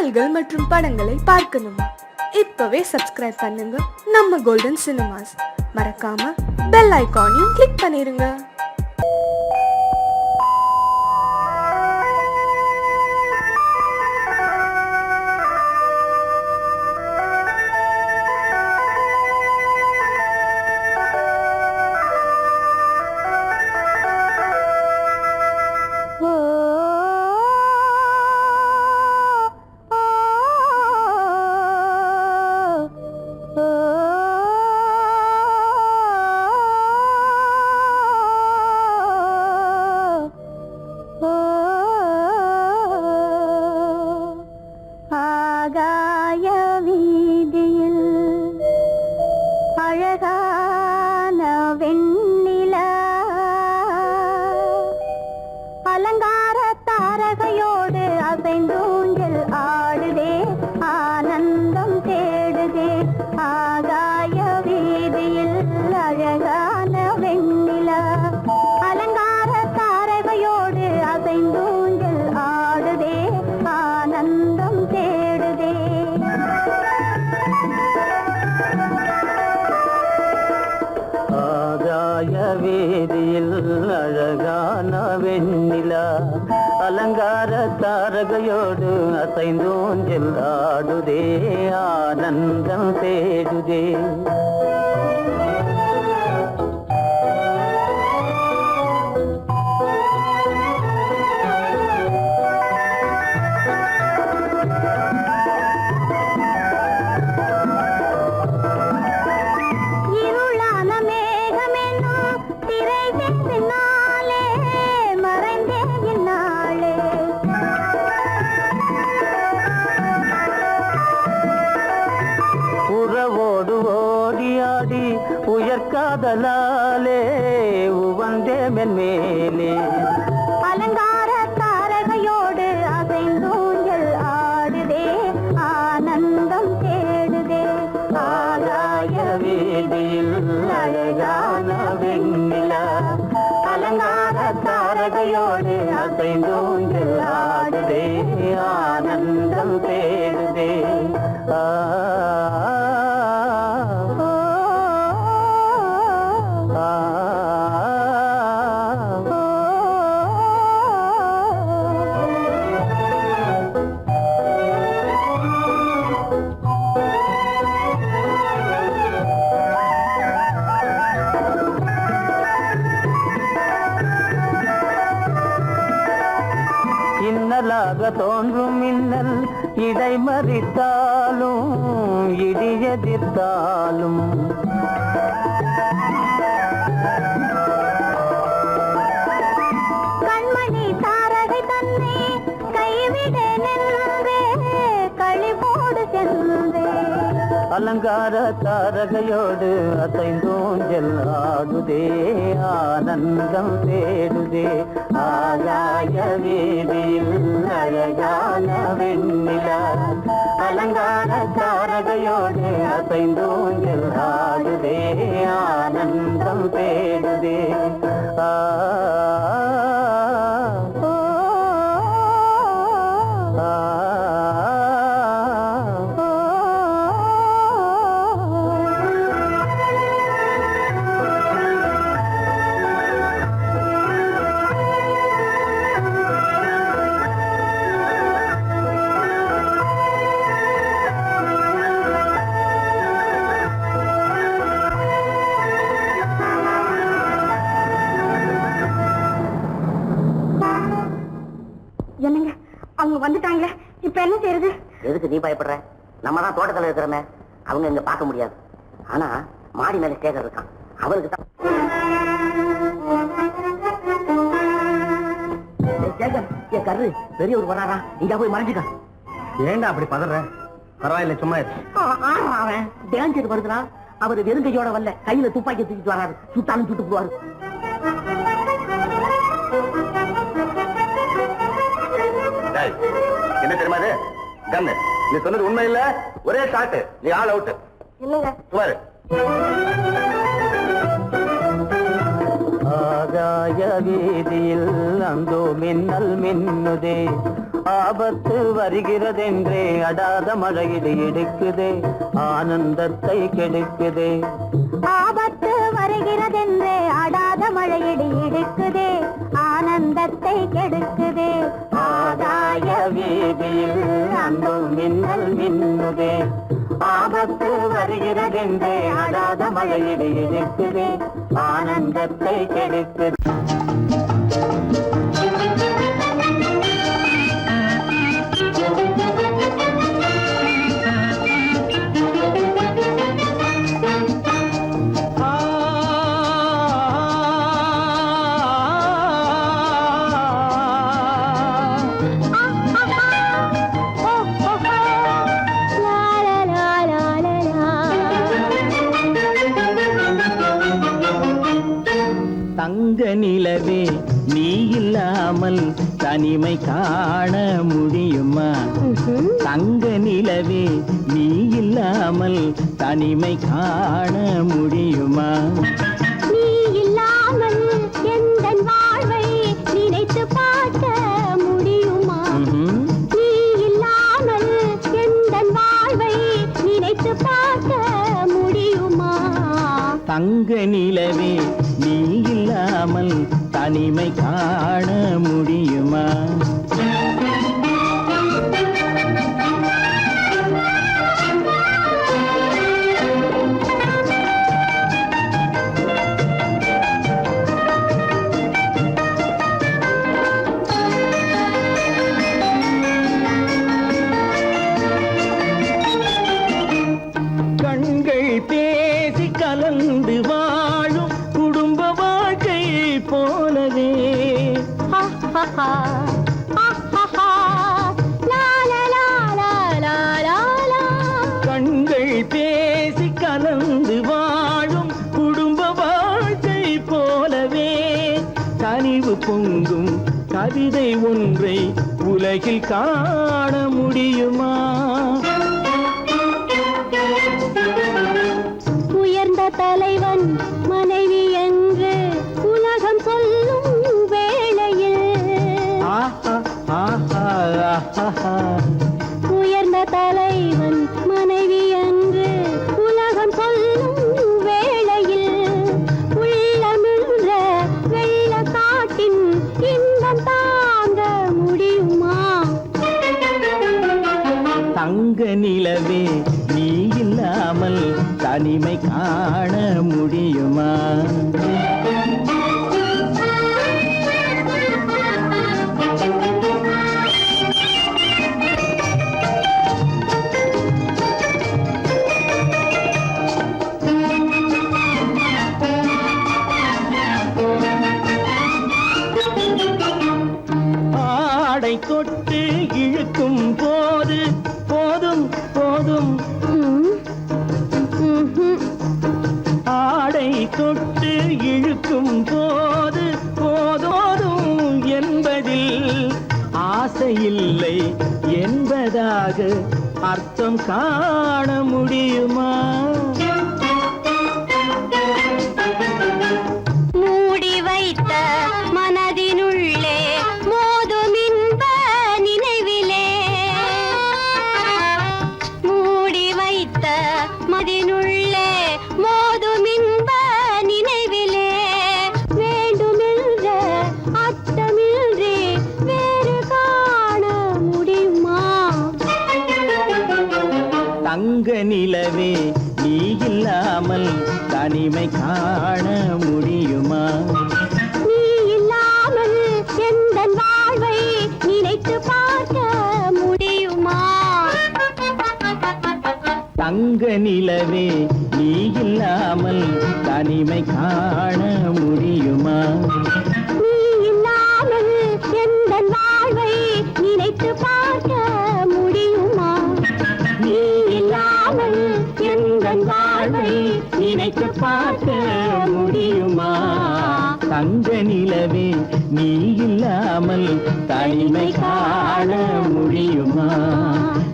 பாடல்கள் மற்றும் படங்களை பார்க்கணுமா? இப்பவே சப்ஸ்கிரைப் பண்ணுங்க நம்ம கோல்டன் சினிமாஸ். மறக்காம பெல் ஐகானையும் கிளிக் பண்ணிருங்க. அலங்கார தாரகையோடு அசைந்தூஞ்சல் ஆடுதே, ஆனந்தம் தேடுதே. ஆகாய வீதியில் அழகான வெண்ணிலா, அலங்கார தாரகையோடு அசைந்தூஞ்சல் ஆடுதே, ஆனந்தம் தேடுதே. ஆகாய வீதியில் அழகான வெண்ணிலா, அலங்கார தாரகையோடு அசைந்தூஞ்சல் ஆடுதே, ஆனந்தம் தேடுதே. உறவோடு ஓடியாடி உயர்காதலாலே உவந்தே மென்மேலே, அலங்கார தாரகையோடு அசைந்தூஞ்சல் ஆடுதே, ஆனந்தம் தேடுதே. ஆகாய வீதியில் அழகான வெண்ணிலா, அலங்கார தாரகையோடு அசைந்தூஞ்சல் ஆடுதே, ஆனந்தம் தேடுதே. இன்னலாக தோன்றும் மின்னல் இடை மறித்தாலும் இடி எதிர்த்தாலும், கண்மணி தாரகை தன்னை கைவிட நின்றே, களிபோடு சென்றே. அலங்கார தாரகையோடு அசைந்தூஞ்சல் ஆடுதே, ஆனந்தம் தேடுதே. ஆகாய வீதியில் அழகான வெண்ணிலா, அலங்கார தாரகையோடு அசைந்தூஞ்சல் ஆடுதே, ஆனந்தம் தேடுதே. என்னங்க, அவங்க வந்துட்டாங்களே, இப்ப என்ன செய்யறது? எதுக்கு நீ பயப்படுற? நம்ம தான் தோட்டத்தில் இருக்கிறோமே, அவங்க இங்க பார்க்க முடியாது. ஆனா மாடி மேல சேகர் இருக்கான், அவனுக்கு தான். சேகர், என் கரு பெரியவர் வராரா, இங்க போய் மறைஞ்சுக்க. ஏண்டா அப்படி பதற? பரவாயில்ல, சும்மா அவன் டேஞ்சர் வருதுனா, அவர் வெறுங்கையோட வரல, கையில துப்பாக்கி தூக்கிட்டு வராரு, சுட்டாலும் சுட்டு போவாரு. என்ன தெரியுமா இது? கண்ணு, நீ சொன்னது உண்மை இல்ல, ஒரே ஷாட், நீ ஆல் அவுட். இல்லங்க சுமாரு. ஆகாய வீதியில் அந்தோ மின்னல் மின்னுதே, ஆபத்து வருகிறதென்றே அடாத மழையிடு எடுக்குதே, ஆனந்தத்தை கெடுக்குதே. ஆபத்து வருகிறதென்றே அடாத மழையிடு இடுக்குதே, ஆனந்தத்தை கெடுக்குதே. ஆதாய வீதியில் அந்த மின்னல் மின்னுதே, ஆபத்து வருகிறதென்றே அடாத மழையிடு எடுக்குதே, ஆனந்தத்தை கெடுக்குதே. தங்க நிலவே நீ இல்லாமல் தனிமை காண முடியுமா? தங்க நிலவே நீ இல்லாமல் தனிமை காண முடியுமா? நீ இல்லாமல் எந்தன் வாழ்வை நினைத்து பார்க்க முடியுமா? நீ இல்லாமல் எந்தன் வாழ்வை நினைத்து பார்க்க முடியுமா? தங்க நிலவே நீ இல்லாமல் தனிமை காண முடியுமா? கண்கள் பேசி கலந்து வாழும் குடும்ப வாழ்க்கை போலவே. கண்கள் பேசி கலந்து வாழும் குடும்ப வாழ்க்கை போலவே, கனிவு பொங்கும் கவிதை ஒன்றை உலகில் காண முடியுமா? உயர்ந்த தலைவன் மனைவி என்று உலகம் சொல்லும் வேளையில், உயர்ந்த தலைவன் மனைவி என்று உலகம் சொல்லும் வேளையில், உள்ளமிழ்ற வெள்ள காட்டின் இன்பம் தாங்க முடியுமா? தங்க நிலவே நீ இல்லாமல் தனிமை காண முடியுமா? ஆடை தொட்டு இழுக்கும் போது போதும் போதும், ஆடை தொட்டு இழுக்கும் போது போதோதும் என்பதில் ஆசையில்லை என்பதாக அர்த்தம் காண முடியுமா? மூடி வைத்த மனதினுள்ளே மோதும் இன்ப நினைவிலே, மூடி வைத்த மனதினுள்ளே மோதும் இன்ப நினைவிலே, வேண்டுமென்ற அர்த்தமின்றி வேறு காண முடியுமா? தங்க நிலவே நீ இல்லாமல் தனிமை காண முடியுமா? நீ இல்லாமல் எந்தன் வாழ்வை நினைத்து பார்க்க முடியுமா? தங்க நிலவே நீ இல்லாமல் தனிமை காண முடியுமா? நீ இல்லாமல் எந்தன் வாழ்வை நினைத்து பார்க்க முடியுமா? நீ இல்லாமல் எந்தன் வாழ்வை நினைத்து பார்க்க முடியுமா? தங்க நிலவே நீ இல்லாமல் தனிமை காண முடியுமா?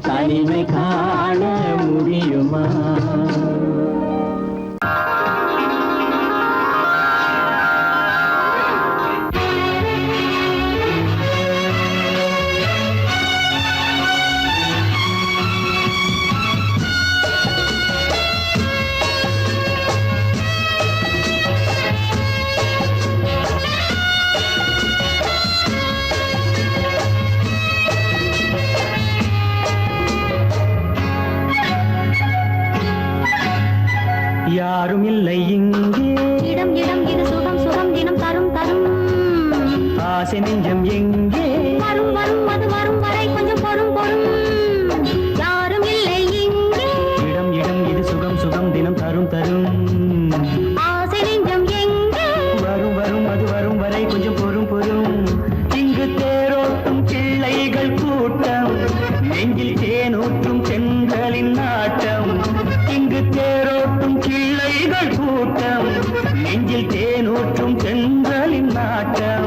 தனிமை காண முடியுமா? ஆசை நெஞ்சம் எங்கே வரும் வரும் அது வரும் வரை கொஞ்சம் பொறும் பொறும் யாரும் இல்லை இங்கே இடம் இடம் இது சுகம் சுகம் தினம் தரும் தரும் ஆசை நெஞ்சம் எங்கே வரும் வரும் அது வரும் வரை கொஞ்சம் பொறும் பொறும் இங்கு தேரோட்டும் பிள்ளைகள் கூட்டம் நெஞ்சில் தேனூற்றும் சென்றலின் நாட்டம் இங்கு தேரோட்டும் பிள்ளைகள் கூட்டம் நெஞ்சில் தேனூற்றும் சென்றலின் நாட்டம்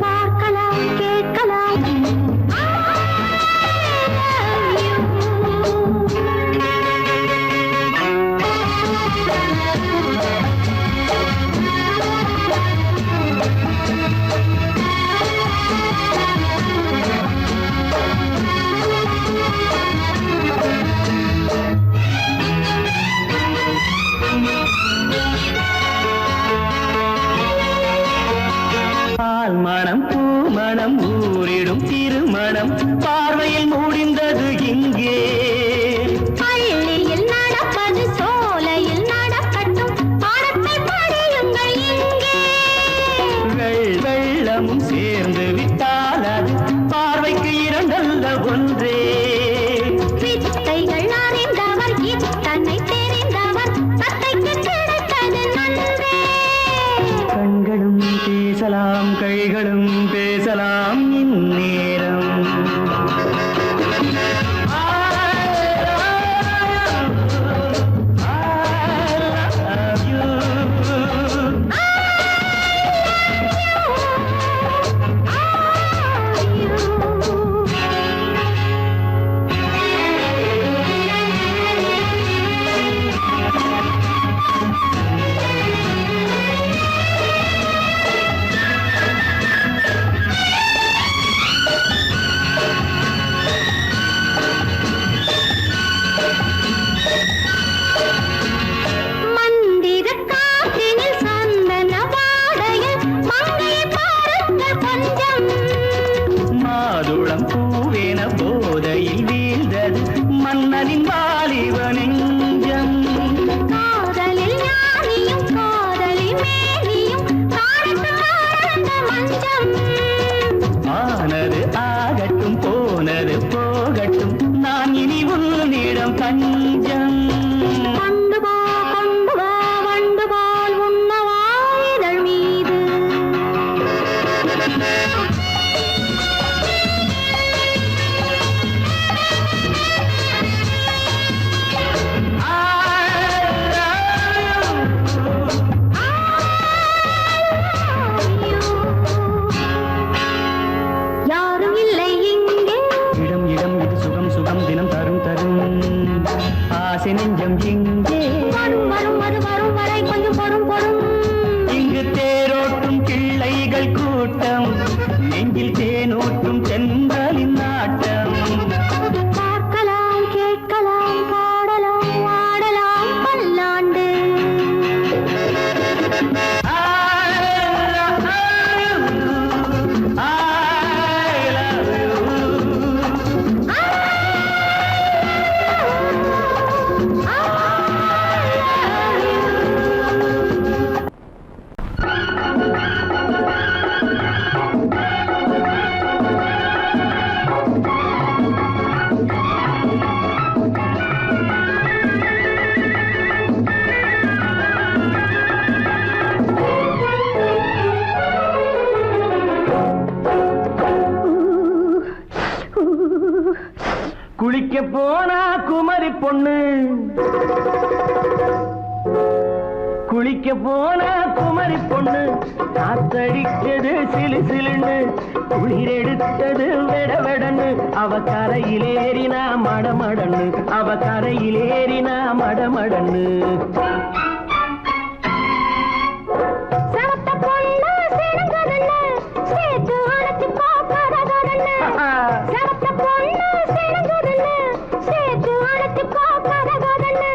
பார்க்கலாம் கேட்கலாம் பால் மணம் பூ மணம் ஊரிடும் திருமணம் பார்வையில் முடிந்தது இங்கே பள்ளியில் நடப்பது சோலையில் நடக்கட்டும் பாடத்தை படியுங்கள் இங்கே வெள்ளமும் சேர்ந்து விட்டால் அது பார்வைக்கு இரண்டல்ல ஒன்றே வித்தைகள் அறிந்தவர் இத்தனை தெரிந்தவர் தத்தைக்கு கிடைத்தது நன்றே கண்களும் பேசலாம் கைகளும் பேசலாம் இந்நேரம் மந்திர காற்றினில் சந்தன வாடையில் மங்கையை பாருங்கள் கொஞ்சம் மாதுளம் பூவேன போதையில் வீழ்ந்தது மன்னனின் வாலிப நெஞ்சம் காதலில் ஞானியும் காதலில் மேனியும் காணட்டும் ஆனந்த மஞ்சம் ஆனது ஆகட்டும் போனது போகட்டும் நான் இனி உன்னிடம் பஞ்சம் கொண்டு வா வண்டு போல் உண்ணவா இதழ் மீது யாரும் இல்லை இங்கே இடம் இடம் இது சுகம் சுகம் தினம் தரும் தரும் ஆசை நெஞ்சம் எங்கே வரும் வரும் அது வரும் வரை கொஞ்சம் பொறும் பொறும் இங்கு தேரோட்டும் பிள்ளைகள் கூட்டம் நெஞ்சில் தேனூற்றும் சென்றலின் நாட்டம் பார்க்கலாம் கேட்கலாம் பாடலாம் ஆடலாம் பல்லாண்டு குளிக்க போனா குமரி பொண்ணு குளிக்க போனா குமரி பொண்ணு காத்தடிச்சது சிலு சிலுன்னு குளிர் எடுத்தது வெட வெடன்னு அவ கரையிலேறினா மடமடன்னு அவ கரையிலேறினா மடமடன்னு சவத்த பொண்ணு சிணுங்குதுன்னு சேர்த்து அழைச்சு பார்க்காததுன்னு சவத்த பொண்ணு சிணுங்குதுன்னு சேர்த்து அழைச்சு பார்க்காததுன்னு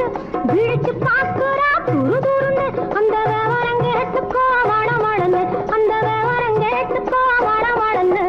விழிச்சு பார்க்குறா துரு துருன்னு அந்த விவரம் கேட்டுக்கோ வடமடன்னு அந்த விவரம் கேட்டுக்கோ வடமடன்னு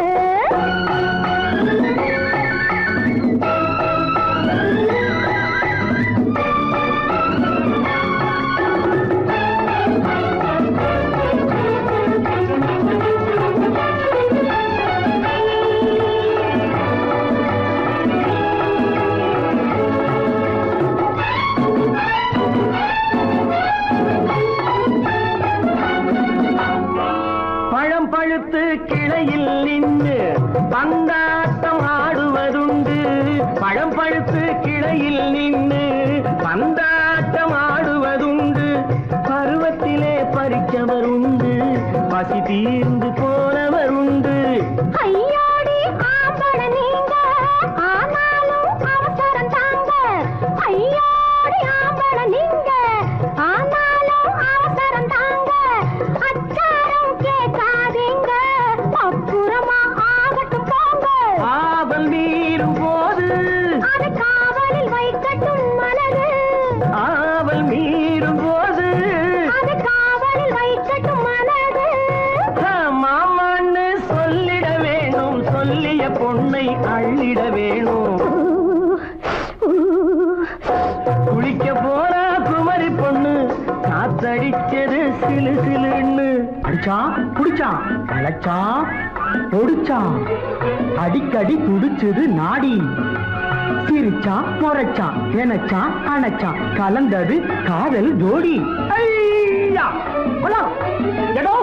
பழம் பழுத்து கிளையில் நின்று பந்தாட்டம் ஆடுவதுண்டு. பருவத்திலே பறிச்சவர் உண்டு, பசி தீர்ந்து போனவர் உண்டு. ஐயோடி ஆம்பள நீங்க, ஆனாலும் அவசரம் தாங்க. ஐயோடி ஆம்பள நீங்க, ஆனாலும் அவசரம் தாங்க. அச்சாரம் கேட்காதீங்க, அப்புறமா ஆகட்டும் போங்க. ஆவல் மீறும் போது அது காவலில் வைக்கட்டும் மனது. ஆவல் மீறும் போது அது காவலில் வைக்கட்டும் மனது. மாமான்னு சொல்லிட வேணும், சொல்லிய பொண்ணை அள்ளிட வேணும். குளிக்க போனா குமரி பொண்ணு காத்தடிச்சது சிலு சிலுன்னு. அடிச்சான் புடிச்சான் களைச்சான் பொடிச்சான், அடிக்கடி துடிச்சது நாடி. சிரிச்சான் முறைச்சான் நினைச்சான் அணைச்சான், கலந்தது காதல் ஜோடி. ஐயா போலாம், எடோ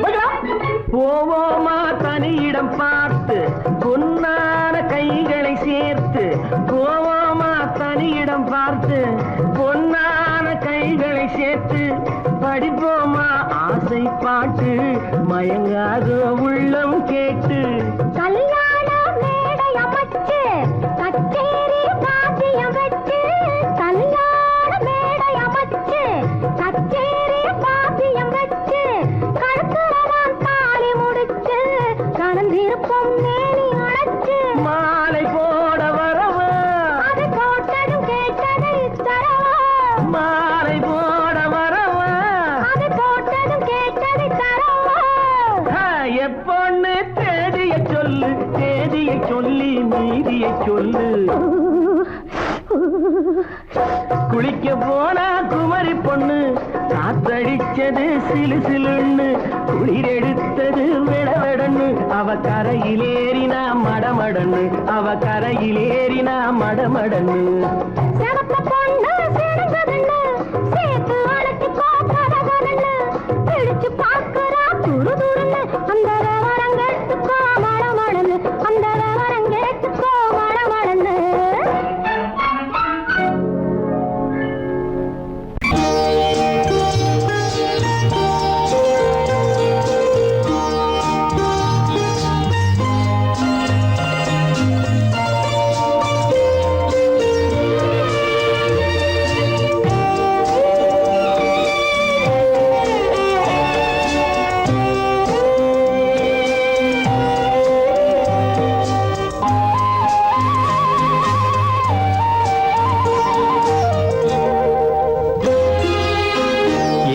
போய்க்கலாம். போவோமா தனியிடம் பார்த்து பொன்னான கைகளை சேர்த்து. போவோமா தனியிடம் பார்த்து பொன்னான கைகளை சேர்த்து. படிப்போமா ஆசை பாட்டு மயங்காத உள்ளம் கேட்டு. கல்யாண மேடை அமைச்சு கச்சேரி வாத்தியம் வச்சு. கல்யாண மேடை அமைச்சு கச்சேரி வாத்தியம் வச்சு. கழுத்துறவான் தாலி முடிச்சு கலந்திருப்போம் மேனி அழைச்சு. மாலை போட வரவா, அது போட்டதும் கேட்டதை தரவா. மாலை போட வரவா. அது போட்டதும் கேட்டதை தரவா. எப்பொண்ணு தேதியை சொல்லு, தேதியை சொல்லி மீதியை சொல்லு. குளிக்க போனா குமரி பொண்ணு காத்தடிச்சது சிலு சிலுன்னு. குளிர் எடுத்தது விடவெடன்னு. அவ கரையிலேறினா மடமடன்னு, அவ கரையிலேறினா மடமடன்னு. சிவப்பு பொண்ணு சிறந்ததுன்னு சேர்த்து அழைச்சிக்கோ கதகதன்னு. பிடிச்சு பார்க்கறா துரு துருன்னு. அந்த விவரம் கேட்டுக்கோ மழமழன்னு. அந்த விவரம் கேட்டுக்கோ மழமழன்னு.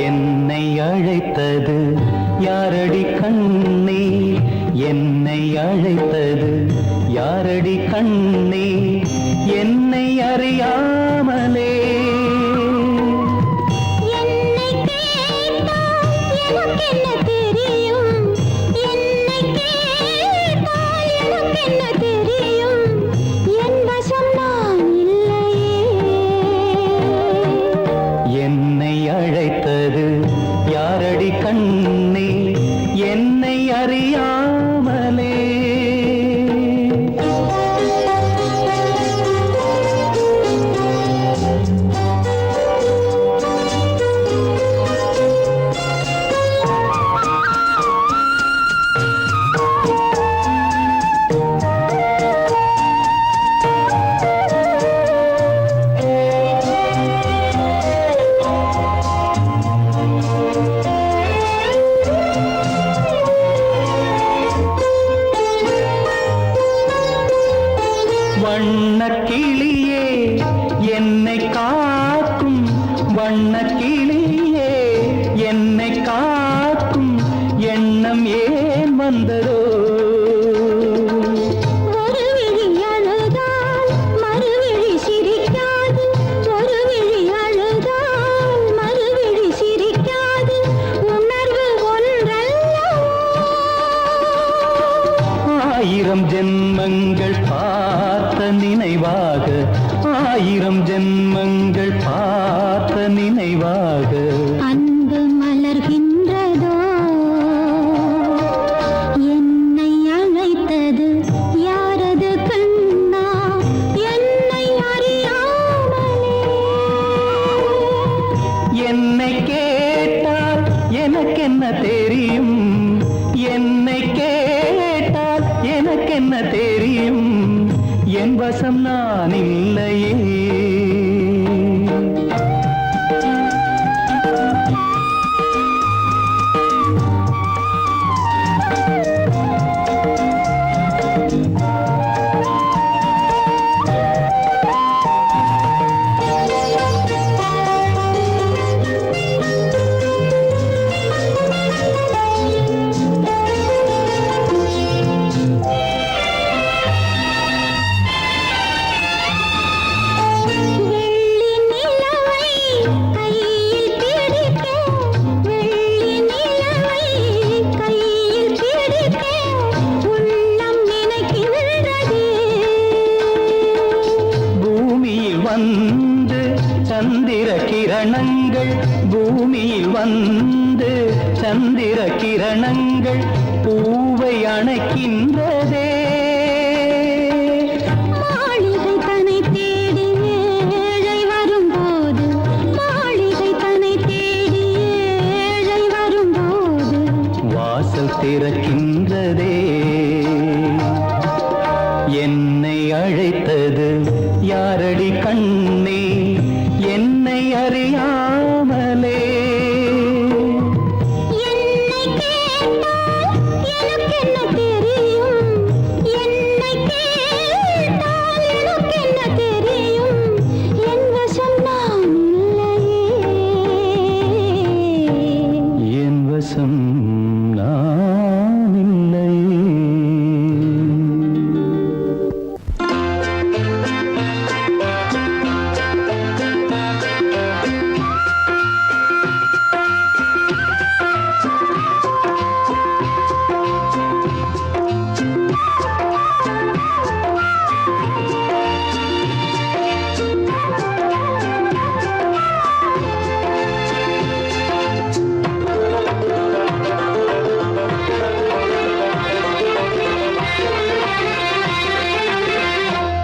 என்னை அழைத்தது யாரடி கண்ணே, என்னை அழைத்தது யாரடி கண்ணே, என்னை அறியாமலே. என்னை கேட்டால் எனக்கென்ன தெரியும். என்னை கேட்டால் எனக்கென்ன தெரியும். என் வசம் நான் இல்லையே. என்னை அழைத்தது யாரடி கண்ணே, என்னை அறியாமலே. வண்ணக்கிளியே என்னை காக்கும், வண்ணக்கிளியே என்னை காக்கும் எண்ணம் ஏன் வந்ததோ. ஒரு விழி அழுதால் மறுவிழி சிரிக்காது. ஒரு விழி அழுதால் மறுவிழி சிரிக்காது. உணர்வு ஒன்றல்லவோ. ஆயிரம் ஜென்மங்கள் பார்த்த நினைவாக, ஆயிரம் ஜென்மங்கள் பார்த்த நினைவாக. அன்பு மலர்கின்றதோ. என்னை அழைத்தது யாரது கண்ணா, என்னை வந்து சந்திர கிரணங்கள் பூமியில் வந்து சந்திர கிரணங்கள் பூவை அணைக்கின்றதே. மாளிகை தன்னை தேடி ஏழை வரும்போது, மாளிகை தன்னை தேடி ஏழை வரும்போது வாசல் திறக்கின்றதே. என்னை அழைத்தது யாரடி கண்ணே, என்னை அறியாமலே. என்னை கேட்டால் எனக்கென்ன தெரியும், என்னை கேட்டால் எனக்கென்ன தெரியும், என் வசம் நான் இல்லையே. என் வசம் நான் இல்லை.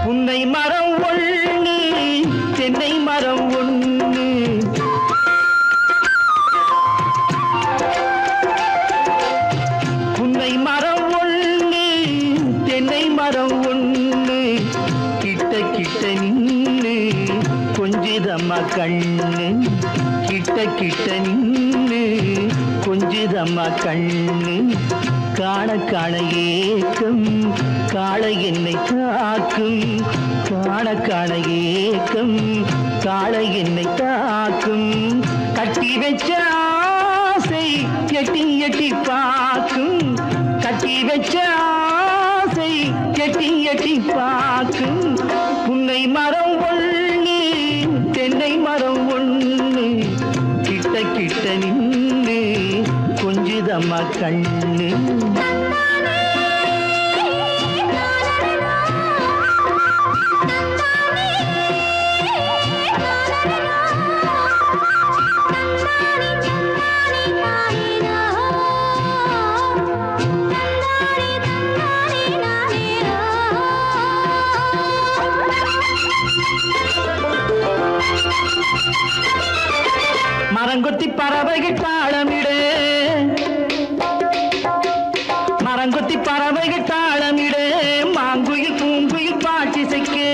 புன்னை மரம் ஒண்ணு தென்னை மரம் ஒண்ணு, புன்னை மரம் ஒண்ணு தென்னை மரம் ஒண்ணு, கிட்ட கிட்ட நின்னு கொஞ்சிதம்மா கண்ணு, கிட்ட கிட்ட நின்னு கொஞ்சிதம்மா கண்ணு. காண காண ஏக்கம் காளை என்னை தாக்கும், காண காண ஏக்கம் காளை என்னை தாக்கும். கட்டி வச்ச ஆசை எட்டி எட்டி பார்க்கும், கட்டி வச்ச ஆசை எட்டி எட்டி பார்க்கும். புன்னை மரம் ஒண்ணு தென்னை மரம் ஒண்ணு, கிட்ட கிட்ட நின்னு கொஞ்சிதம்மா கண்ணு. மரங்கொத்தி பறவைகள் தாளமிடு, மரங்கொத்தி பறவைகள் தாளமிடு, மாங்குயில் பூங்குயில் பாட்டிசைக்கு.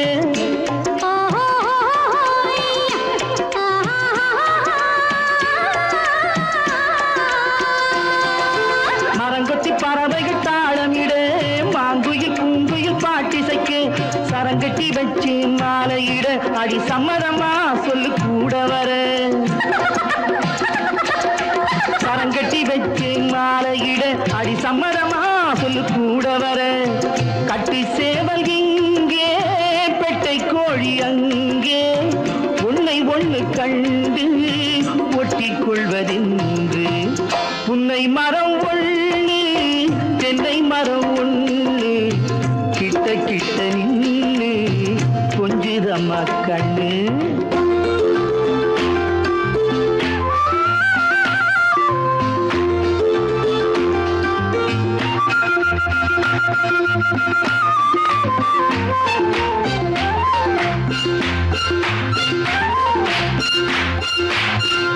மரங்கொத்தி பறவைகள் தாளமிடு, மாங்குயில் பூங்குயில் பாட்டிசைக்கு. சரங்கட்டி வச்சு மாலையிட அடி சம்மதமா சொல்லு கூட வர. சரங்கட்டி வச்சு மாலையிட அடி சம்மதமா சொல்லு கூட வர. கட்டி சேவல் இங்கே பெட்டை கோழி அங்கே, உன்னை ஒண்ணு கண்டு ஒட்டிக் கொள்வதென்று. புன்னை மரம் ஒண்ணு தென்னை மரம் ஒண்ணு, கிட்ட கிட்ட நின்னு கொஞ்சிதம்மா கண்ணு.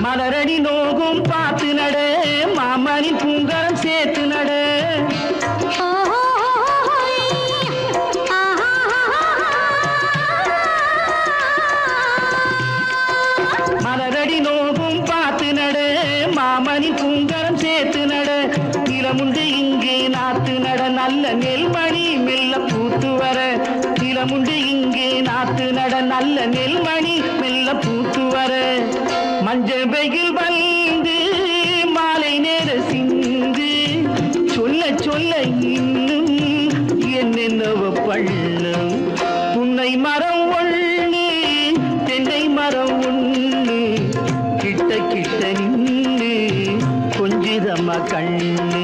மலரடி நோகும் பார்த்து நட, மாமணி பூங்கரம் சேர்த்து நட. மலரடி நோகும் பார்த்து நட, மாமணி பூங்கரம் சேர்த்து நட. நிலமுண்டு இங்கே நாத்து நட, நல்ல நெல்மணி மெல்ல பூத்து வர. நிலமுண்டு இங்கே நாத்து நட, நல்ல நெல்மணி மெல்ல பூத்து வர. மஞ்சள் வெயில் வந்து மாலை நேர சிந்து, சொல்ல சொல்ல இன்னும் என்னென்னவ பண்ணும். புன்னை மரம் ஒண்ணு தென்னை மரம் ஒண்ணு, கிட்ட கிட்ட நின்னு கொஞ்சிதம்மா கண்ணு.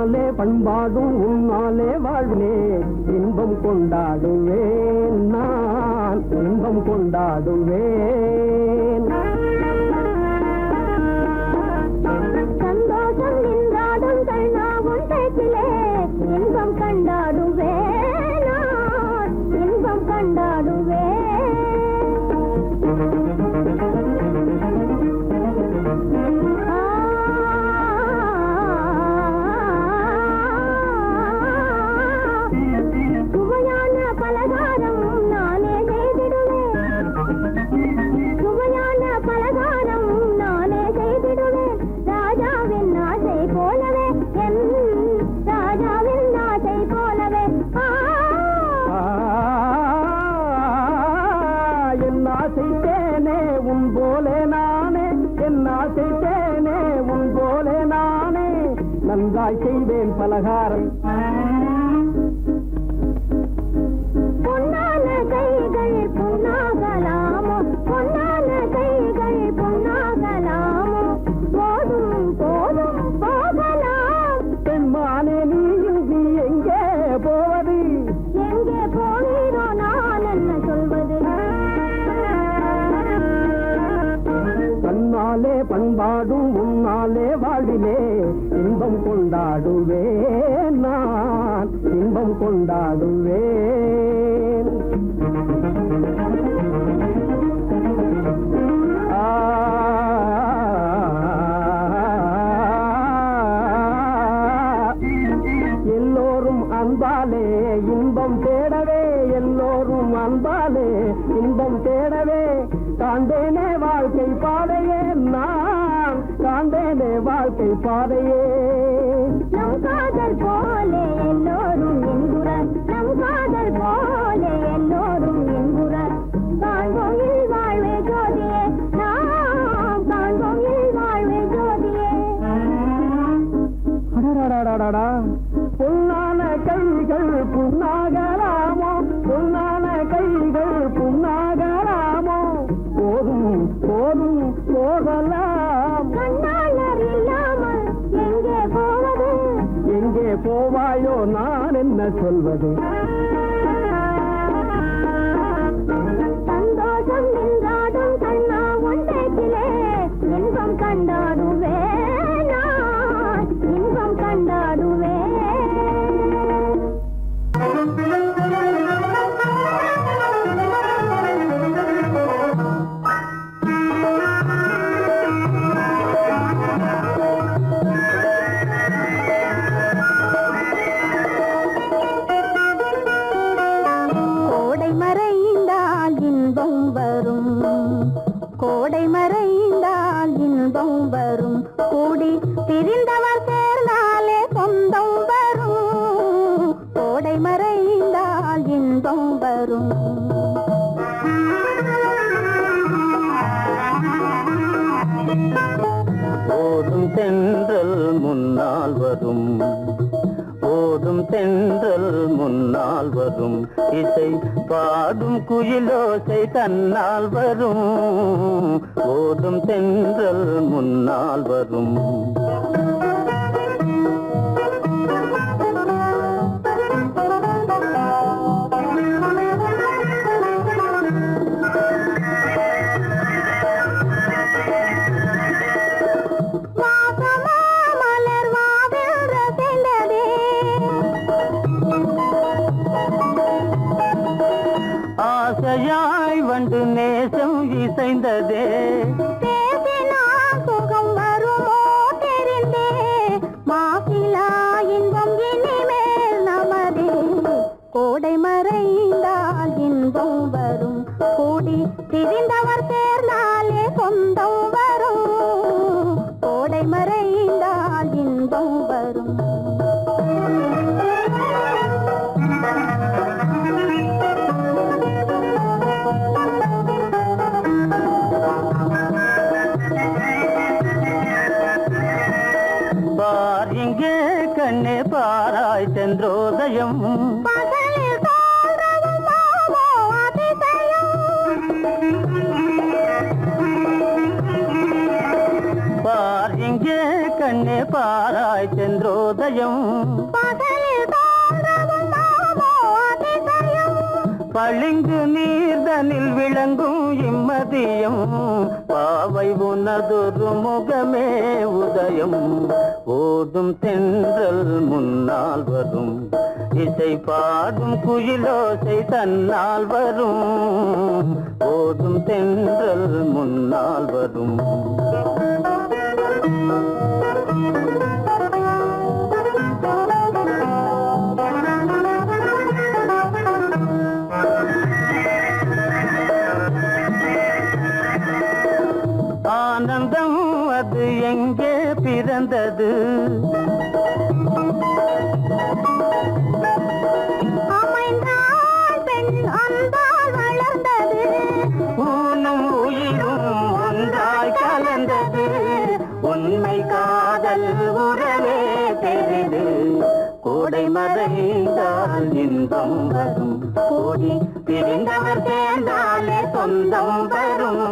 தன்னாலே பண்பாடும் உன்னாலே வாழ்விலே இன்பம் கொண்டாடுவேன் நான் இன்பம் கொண்டாடுவேன் சந்தோஷம் நின்றாடும் கண்ணாவும் பேச்சிலே இன்பம் கண்டாடுவேன் நான் இன்பம் கண்டாடுவேன் சுவையான பலகாரம் நானே செய்திடுவேன் சுவையான பலகாரம் நானே செய்திடுவேன் ராஜாவின் ஆசை போலவே என் ராஜாவின் ஆசை போலவே என் ஆசை தேனே உன் போலே நானே என் ஆசை தேனே உன் போலே நானே நன்றாய் செய்வேன் பலகாரம் பொன்னான கைகள் பொன்னாகலாமோ பொன்னான கைகள் பொன்னாகலாமோ போதும் போதும் போகலாம் பெண்மானே நீ எங்கே போவது எங்கே போகிறோ நான் என்ன சொல்வது தன்னாலே பண்பாடும் உன்னாலே வாழ்விலே இன்பம் கொண்டாடுவேன் நான் இன்பம் கொண்டாடுவேன் எல்லோரும் அன்பாலே இன்பம் தேடவே எல்லோரும் அன்பாலே இன்பம் தேடவே காண்டேனே வாழ்க்கை பாதையே நான் காண்டேனே வாழ்க்கை பாதையே நம் காதல் போலே எல்லோரும் என்குறார் நம் காதல் போலே எல்லோரும் என்குறார் காண்போம் இல் வாழ்வே ஜோதியே நாம் காண்போம் இல் வாழ்வே ஜோதியே அடடடடடடா. பொன்னான கைகள் புண்ணாகலாமோ பொன்னான கைகள் புண்ணாகலாமோ போதும் போதும் போகலாம் கண்ணாளர் இல்லாமல் எங்கே போவது எங்கே போவாயோ நான் என்ன சொல்வது சந்தோஷம் நின்றாடும் கண்ணா ஒன்றைக்கிலே இன்பம் கண்டாடுவேன் நான் இன்பம் கண்டாடுவேன் கோடை மறைந்தால் இன்பம் வரும் கோடை மறைந்தால் இன்பம் வரும் கூடி பிரிந்தவர் சேர்ந்தாலே சொந்தம் வரும் கோடை மறைந்தால் இன்பம் வரும் ஓடும் தென்றல் முன்னால் வரும் ஓடும் தென்றல் முன்னால் வரும் இசை பாடும் குயிலோசை தன்னால் வரும் ஓடும் தென்றல் முன்னால் வரும் வாசமா மலர் வாவென்ற சென்றதே ஆசையாய் வந்து நேசம் இசைந்ததே பேசினால் சுகம் வருமோ தெரிந்தே மாசிலா இன்பம் இனிமேல் நமதே கோடை மறைந்தால் இன்பம் வரும் கூடி திரிந்தவர் சேர்ந்தாலே சொந்தம் வரும் கோடை மறைந்தால் இன்பம் வரும் பார் இங்கே கண்ணே பாராய் சென்றோதயம் பகலில் தோன்றவும் மாமோ அதிசயம் பார் இங்கே கண்ணே பாராய் சென்றோதயம் பளிங்கு நீர்தனில் விளங்கும் இம்மதியம் பாவை உனதொரு முகமே உதயம் ஓடும் தென்றல் முன்னால் வரும் இசை பாடும் குயிலோசை தன்னால் வரும் ஓடும் தென்றல் முன்னால் வரும் ஆனந்தம் அது எங்கே பிறந்தது ஊனும் உயிரும் ஒன்றாய் கலந்தது உண்மை காதல் உறவே தெரிது கோடை மறைந்தால் இன்பம் வரும் கோடி பிரிந்தவர் சேர்ந்தாலே சொந்தம் வரும்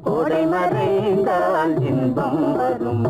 கோடை மறைந்தால் இன்பம் வரும்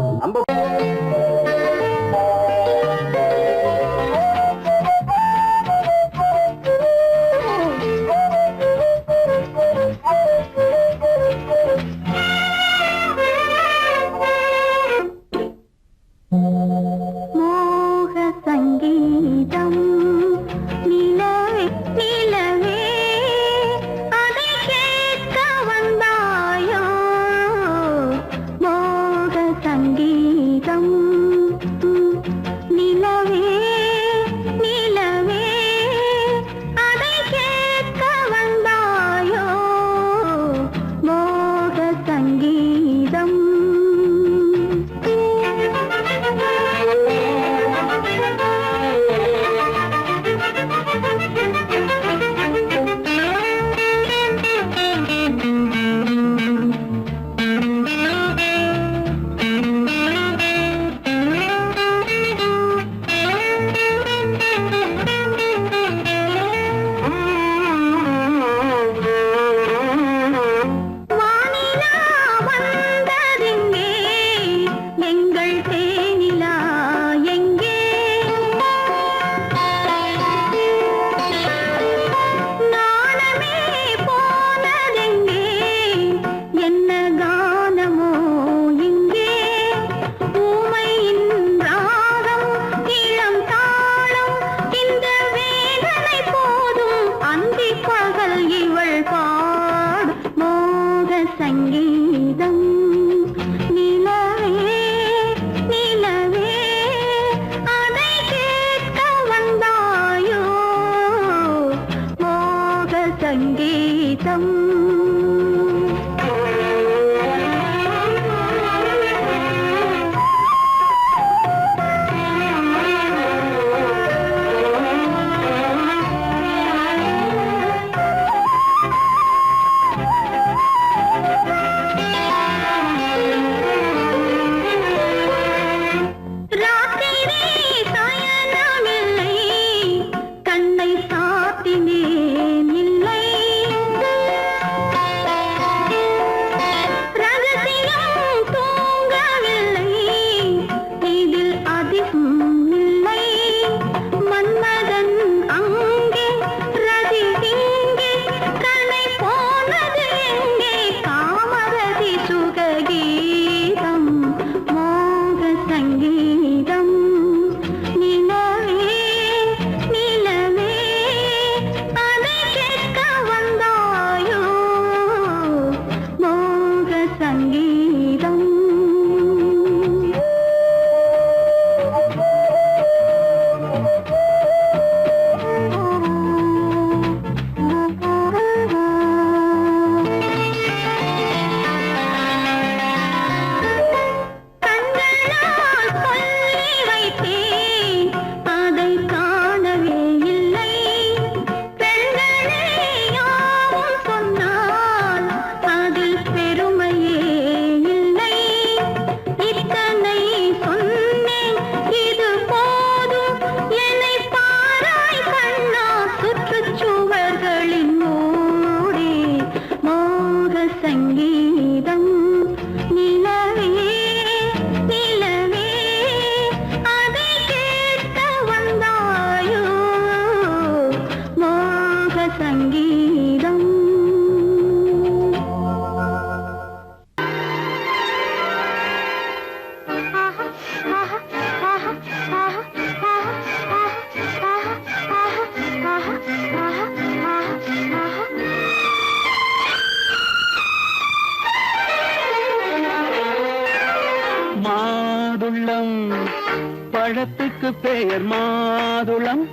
பழத்துக்கு பெயர் மாதுளம்,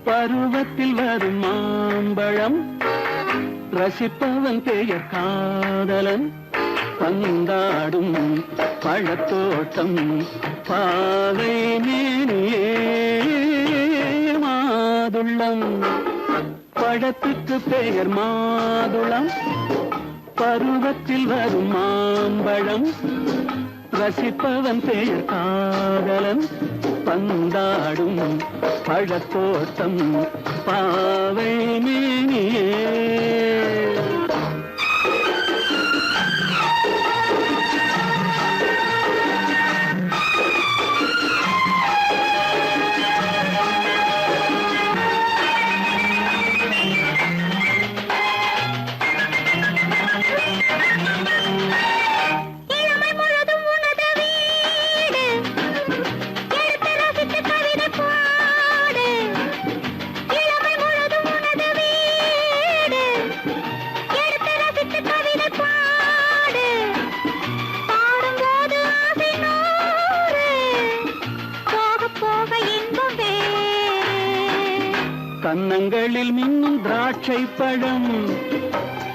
பருவத்தில் வரும் மாம்பழம், ரசிப்பவன் பெயர் காதலன், பந்தாடும் பழத்தோட்டம் பாவை மேனியே மாதுளம். பழத்துக்கு பெயர் மாதுளம், பருவத்தில் வரும் மாம்பழம், ரசிப்பவன் பெயர் காதலன், பந்தாடும் பழத்தோட்டம் பாவை மேனியே. கன்னங்களில் மின்னும் திராட்சை பழம்,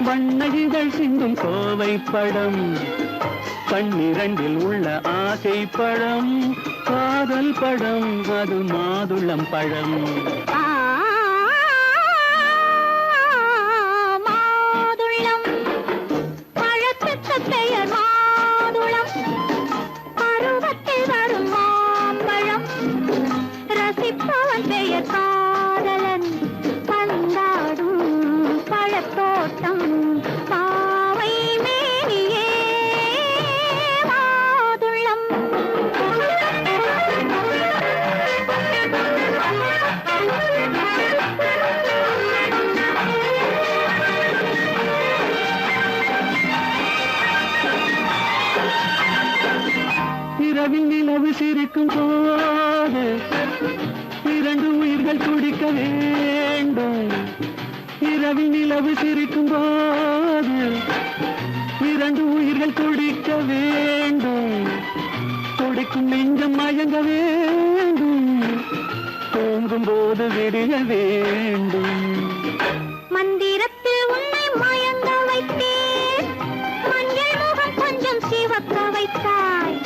வண்ண இதழ் சிந்தும் கோவை பழம், கண்ணிரண்டில் உள்ள ஆசை பழம் காதல் பழம், அது மாதுளம் பழம். மாதுளம் பழத்துக்கு பெயர் மாதுளம், பருவத்தில் வரும் மாம்பழம், ரசிப்பவன் பெயர் காதலன், பந்தாடும் பழத்தோட்டம் பாவை மேனியே மாதுளம். இரவில் நிலவு சிரிக்கும் போது இரண்டு உயிர்கள் துடிக்க வேண்டும். இரவில் நிலவு சிரிக்கும் போது இரண்டு உயிர்கள் துடிக்க வேண்டும். துடிக்கும் நெஞ்சம் மயங்க வேண்டும், தூங்கும் போது விடிய வேண்டும். மந்திரத்தில் உன்னை மயங்க வைத்தேன், மஞ்சள் முகம் கொஞ்சம் சிவக்க வைத்தாய்,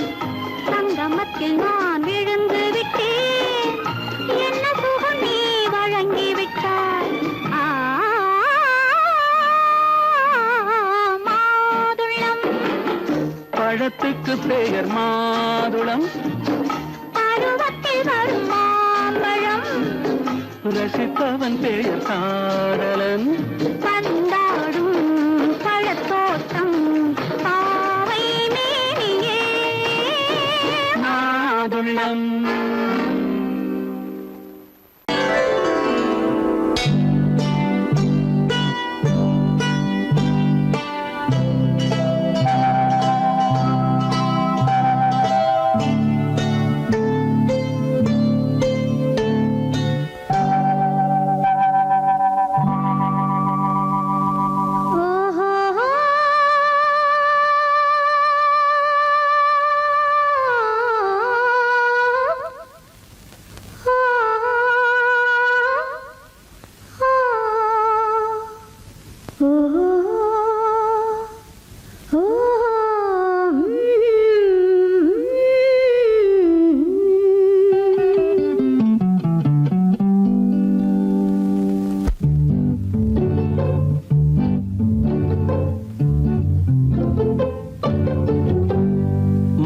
சங்கமத்தில் நான் விழுந்து விட்டேன், என்ன சுகம் நீ வழங்கி விட்டாய். மாதுளம் பழத்துக்கு பெயர் மாதுளம், பருவத்தில் வரும் மாம்பழம், ரசிப்பவன் பெயர் காதலன், பந்தாடும் பழத்தோட்டம் பாவை மேனியே மாதுளம்.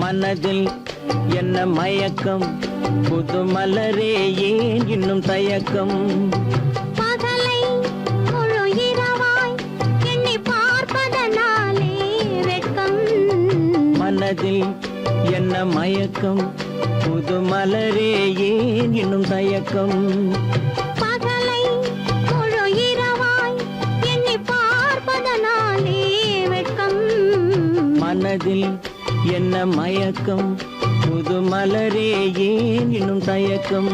மனதில் என்ன மயக்கம், புது மலரே ஏன் இன்னும் தயக்கம். பகலை முழு இரவாய் எண்ணி பார்ப்பதனாலே வெட்கம். மனதில் என்ன மயக்கம், புது மலரே ஏன் இன்னும் தயக்கம். பகலை முழு இரவாய் எண்ணி பார்ப்பதனாலே வெட்கம். மனதில் என்ன மயக்கம், புது மலரே ஏன் இன்னும் தயக்கம்.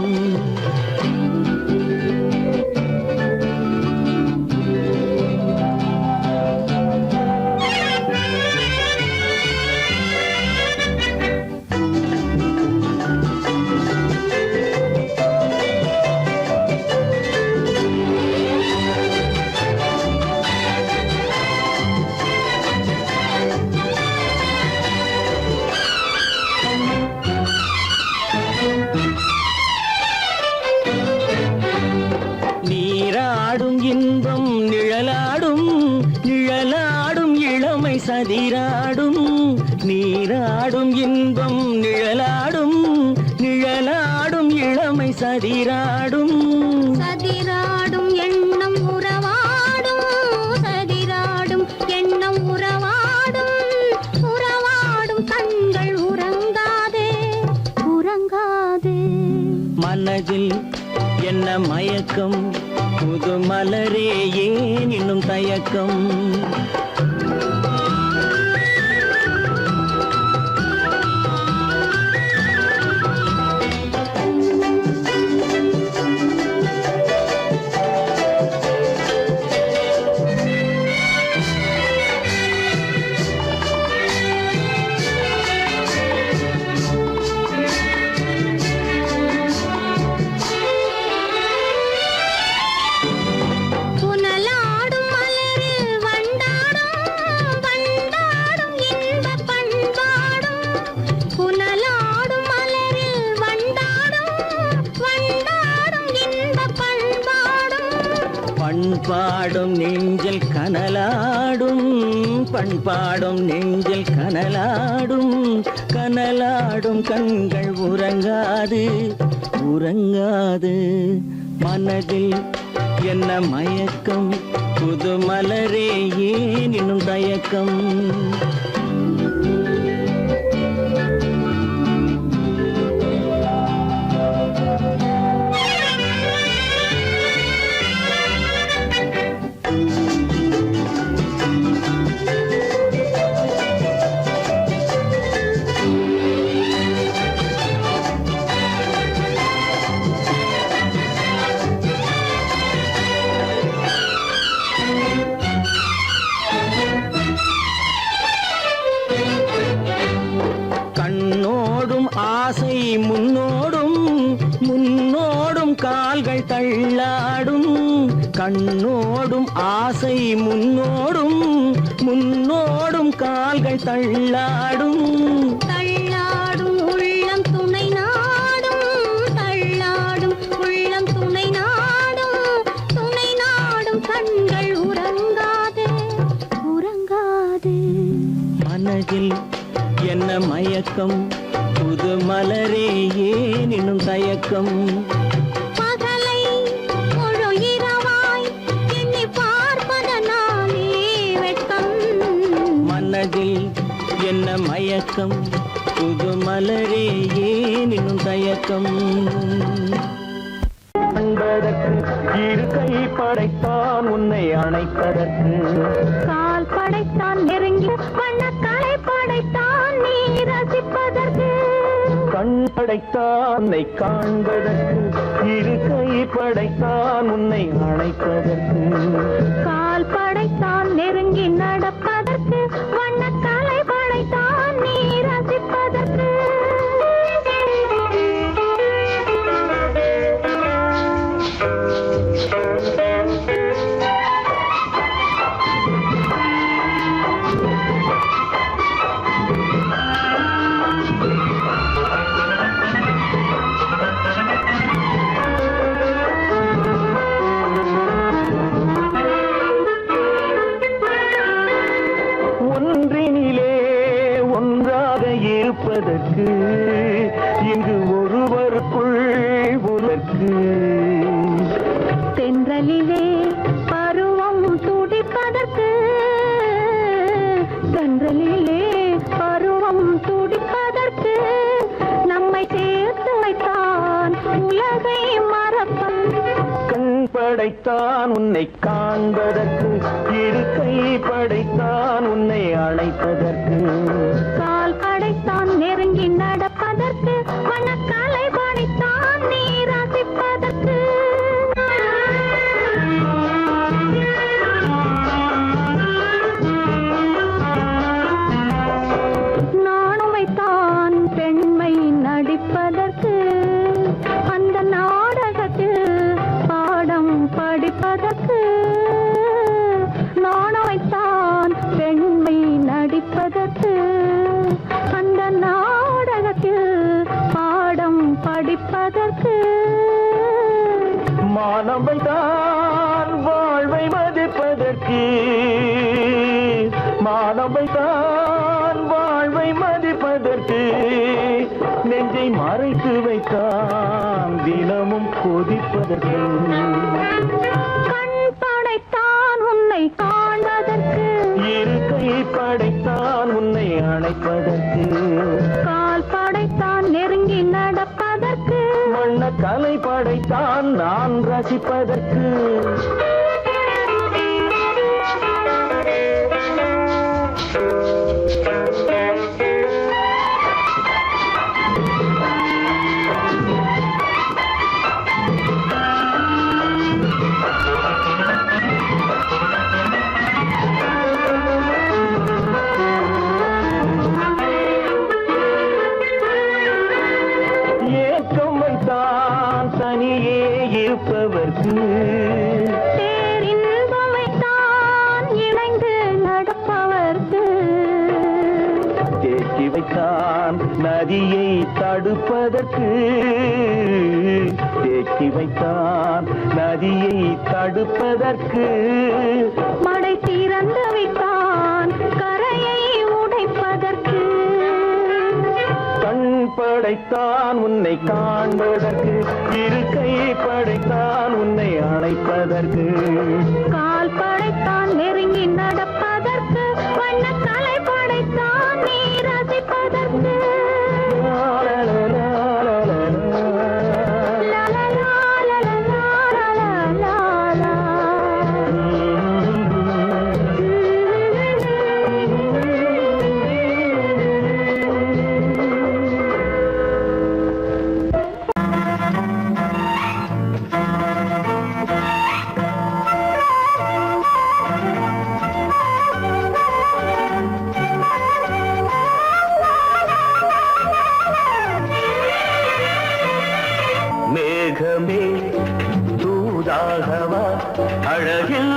நீராடும் நீராடும் இன்பம் நிழலாடும் நிழலாடும் இளமை சதிராடும் சதிராடும் எண்ணம் உறவாடும் சதிராடும் எண்ணம் உறவாடும் உறவாடும் கண்கள் உறங்காதே உறங்காதே மனதில் என்ன மயக்கம் புது மலரே ஏன் இன்னும் தயக்கம் புனலாடும் மலரில் வண்டாடும் வண்டாடும் இன்பப் பண்பாடும் புனலாடும் மலரில் வண்டாடும் வண்டாடும் இன்பப் பண்பாடும் பண்பாடும் நெஞ்சில் கனலாடும் பண்பாடும் நெஞ்சில் கனலாடும் கனலாடும் கண்கள் உறங்காது உறங்காது மனதில் என்ன மயக்கம் புது மலரே ஏன் இன்னும் தயக்கம் கண்ணோடும் ஆசை முன்னோடும் முன்னோடும் கால்கள் தள்ளாடும் கண்ணோடும் ஆசை முன்னோடும் முன்னோடும் கால்கள் தள்ளாடும் தள்ளாடும் உள்ளம் துணை நாடும் தள்ளாடும் உள்ளம் துணை நாடும் கண்கள் உறங்காதே உறங்காதே மனதில் என்ன மயக்கம் புது மலரே ஏன் இன்னும் தயக்கம் பகலை முழு இரவாய் எண்ணி பார்ப்பதனாலே வெட்கம் மனதில் என்ன மயக்கம் புது மலரே ஏன் இன்னும் தயக்கம் அன்பதற்கு இரு கை படைத்தான் உன்னை அணைப்பதற்கு கால் படைத்தான் நெருங்கி வண்ணக்கலை படைத்தான் நீ ரசிப்பதற்கு கண் படைத்தான் உன்னை காண்பதற்கு இரு கை படைத்தான் உன்னை அணைப்பதற்கு கால் படைத்தான் நெருங்கி நடப்பதற்கு வண்ணக்கலை படைத்தான் நீ ரசிப்பதற்கு ஒன்றினிலே ஒன்றாக இருப்பதற்கு இங்கு ஒருவருக்குள் உனக்கு தென்றலிலே பருவம் துடிப்பதற்கு தென்றலிலே பருவம் துடிப்பதற்கு நம்மை சேர்த்து வைத்தான் உலகை மறப்பன் கண் படைத்தான் உன்னை காண்பதற்கு இரு கை படைத்தான் உன்னை அழைப்பதற்கு கால் படைத்தான் நெருங்கி நடப்பதற்கு வண்ணக்கலை படைத்தான் நீ ரசிப்பதற்கு நானும் வைத்தான் பெண்மை நடிப்பதற்கு அந்த நாடகத்தில் பாடம் படிப்பதற்கு நானும் வைத்தான் பெண்மை நடிப்பதற்கு அந்த நாடகத்தில் பாடம் படிப்பதற்கு மானவைதான் வாழ்வை மதிப்பதற்கு மானவைதான் எதற்கு நெஞ்சை மறைத்து வைத்தான் தினமும் கொதிப்பதற்கு கண் படைத்தான் உன்னை காண்பதற்கு இருக்கை படைத்தான் உன்னை அணைப்பதற்கு கால் படைத்தான் நெருங்கி நடப்பதற்கு வண்ண கலை படைத்தான் நான் ரசிப்பதற்கு ஏக்கம் வைத்தான் தனியே இருப்பவர்க்கு பேரின்பமைத்தான் இணைந்து நடப்பவர்க்கு தேக்கி வைத்தான் நதியை தடுப்பதற்கு தேக்கி வைத்தான் நதியை தடுப்பதற்கு மடை திறந்து வைத்தான் கரையை உடைப்பதற்கு கண் படைத்தான் உன்னை காண்பதற்கு இருக்கை படைத்தான் உன்னை அணைப்பதற்கு கால் படைத்தான் நெருங்கி நடப்பதற்கு வண்ண கலை படைத்தான் நீ ரசிப்பதற்கு மேகமே தூதாகவா அழகில்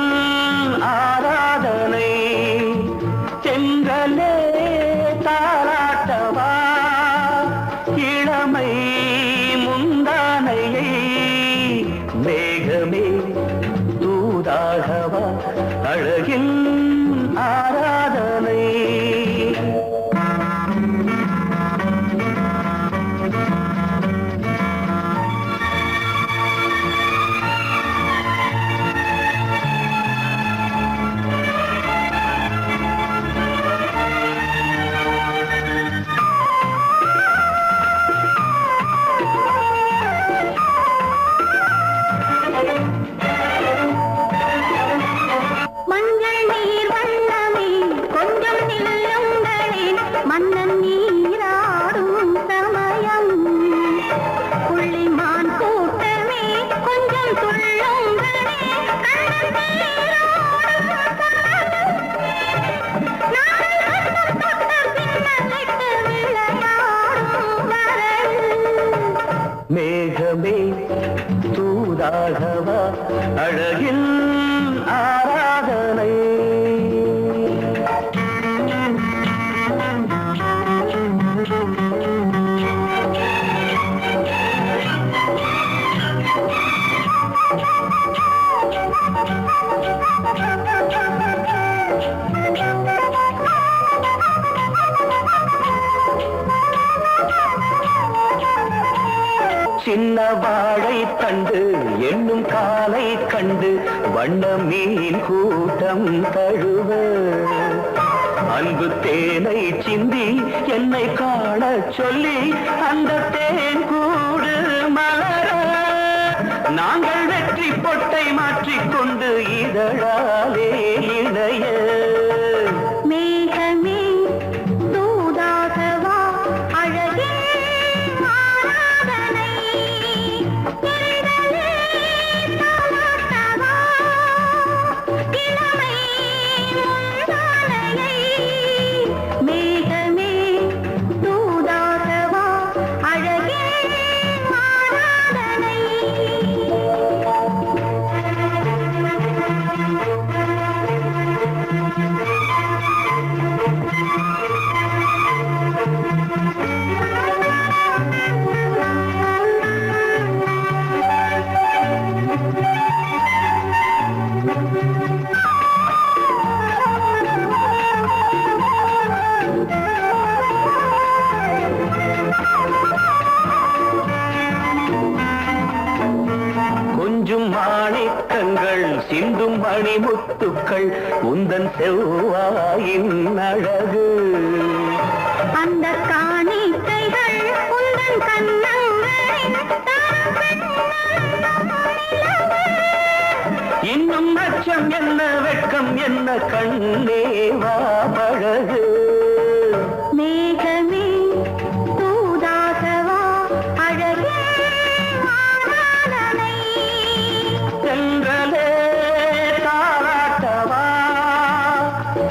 ஆராதனை செங்கலே தாராட்டவா இளமை முந்தானையை மேகமே தூதாகவா அழகில் ஆராதனை மஞ்சள் நீர் வண்ணமே கொஞ்சம் நில்லுங்களே மன்னன் நீராடும் சமயம் புள்ளிமான் கூட்டமே கொஞ்சம் துள்ளுங்களே கண்ணன் நீராடும் சமயம் நாளை வண்ணம் தொட்ட பின்னலிட்டு விளையாடும் வரல் மேகமே தூதாகவா அழகில் ஆராதனை சின்ன வாழை தண்டு என்னும் காலை கண்டு வண்ண மீன் கூட்டம் தழுவ அன்பு தேனை சிந்தி என்னை காண சொல்லி அந்த தேன் கூடு மலர நாங்கள் வெற்றி பொட்டை மாற்றிக்கொண்டு இதழாலே இணைய மேகமே தூதாகவா அழகே ஆராதனை எழிலே தாலாட்டவா இளமை முந்தானையை மேகமே தூதாகவா அழகே ஆராதனை மணிமுத்துக்கள் உந்தன் செவ்வாயின் அழகு. அந்த காணிக்கைகள் உந்தன் கண்ணங்களின் இன்னும் அச்சம் என்ன வெட்கம் என்ன கண்ணேவா பழகு. மேகமே தூதாகவா அழகே ஆராதனை. சென்றலே தாராட்டவா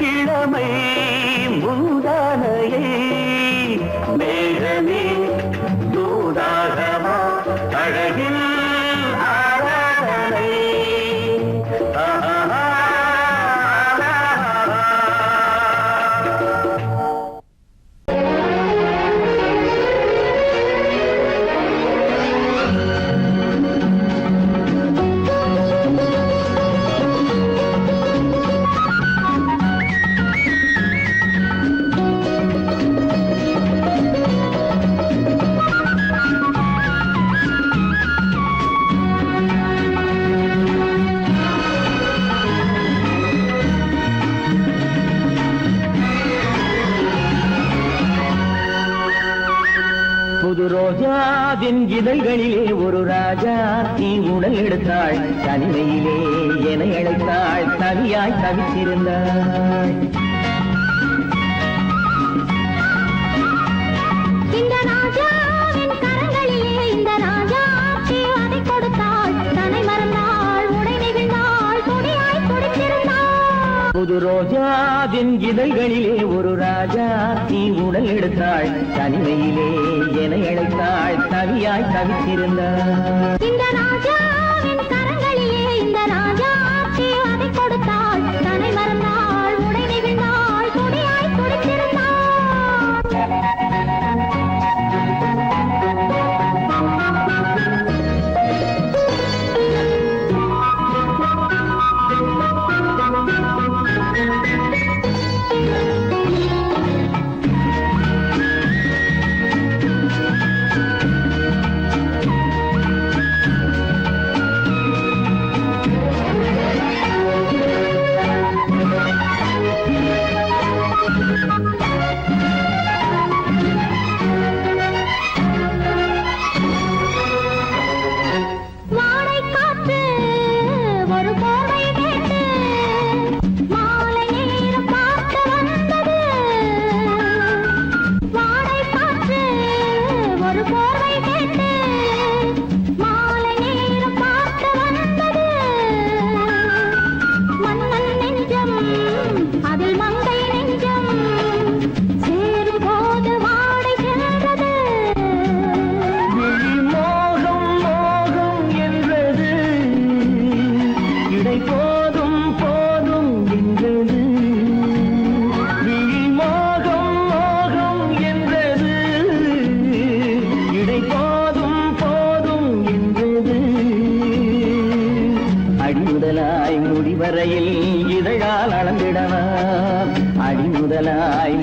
கிழமை முந்தானையை. மேகமே தூதாகவா அழகில் ஆராதனை. புது ரோஜாவின் இதழ்களிலே ஒரு ராஜா நீ உடல் எடுத்தாள். தனிமையிலே என அழைத்தாள். தனியாய் தவித்திருந்தாள். இந்த ராஜாவின் கரங்களிலே இந்த ராஜா அதை கொடுத்தாள். தன்னை மறந்தாள். உடை நெகிழ்ந்தாள். துணியாய் துடித்திருந்தாள். புது ரோஜாவின் இதழ்களிலே ஒரு ராஜா நீ உடல் எடுத்தாள். தனிமையிலே என அழைத்தாள். தனியாய் தவித்திருந்தாள். இந்த ராஜாவின் கரங்களிலே இந்த ராஜா அதை கொடுத்தாள். தன்னை மறந்தாள். உடை நெகிழ்ந்தாள். துணியாய் துடித்திருந்தாள்.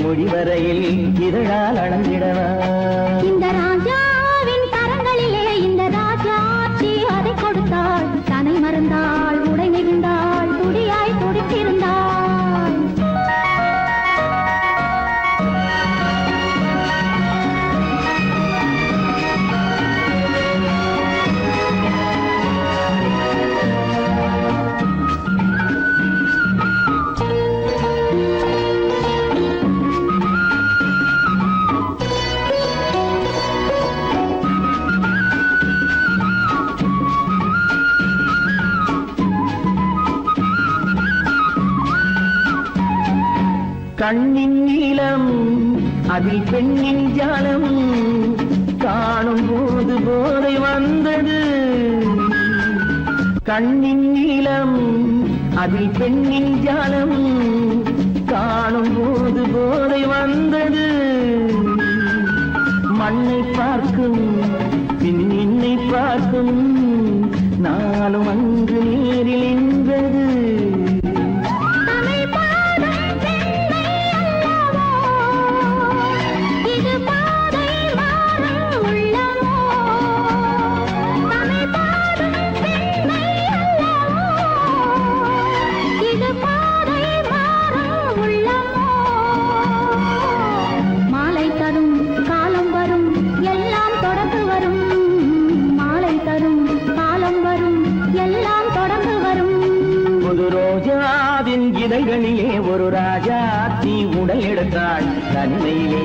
முடிவரையில் இதழால் அளந்திடவா. இந்த ராஜாவின் கரங்களிலே இந்த ராஜாச்சி அதை கொடுத்தாள். தன்னை மறந்தாள். உடை நெகிழ்ந்தாள். துடியாய் துடித்திருந்தாள். கண்ணின் நீளம் அதில் பெண்ணின் ஜாலம் காணும் போது போதை வந்தது. கண்ணின் நீளம் அதில் பெண்ணின் ஜாலம் காணும் போது போதை வந்தது. மண்ணை பார்க்கும் பின் என்னை பார்க்கும் நாளும் அங்கு நேரில் என்பது. உண்மையிலே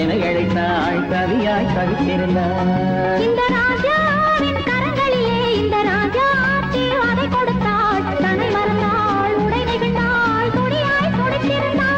என அழைத்தாள் கவியாய் தவித்திருந்தாள். இந்த ராஜாவின் கரங்களிலே இந்த ராஜா ஆட்சி அதை கொடுத்தாள். தன்னை மறந்தாள், உடை நெகிழ்ந்தாள், துணியாய் துடித்திருந்தாள்.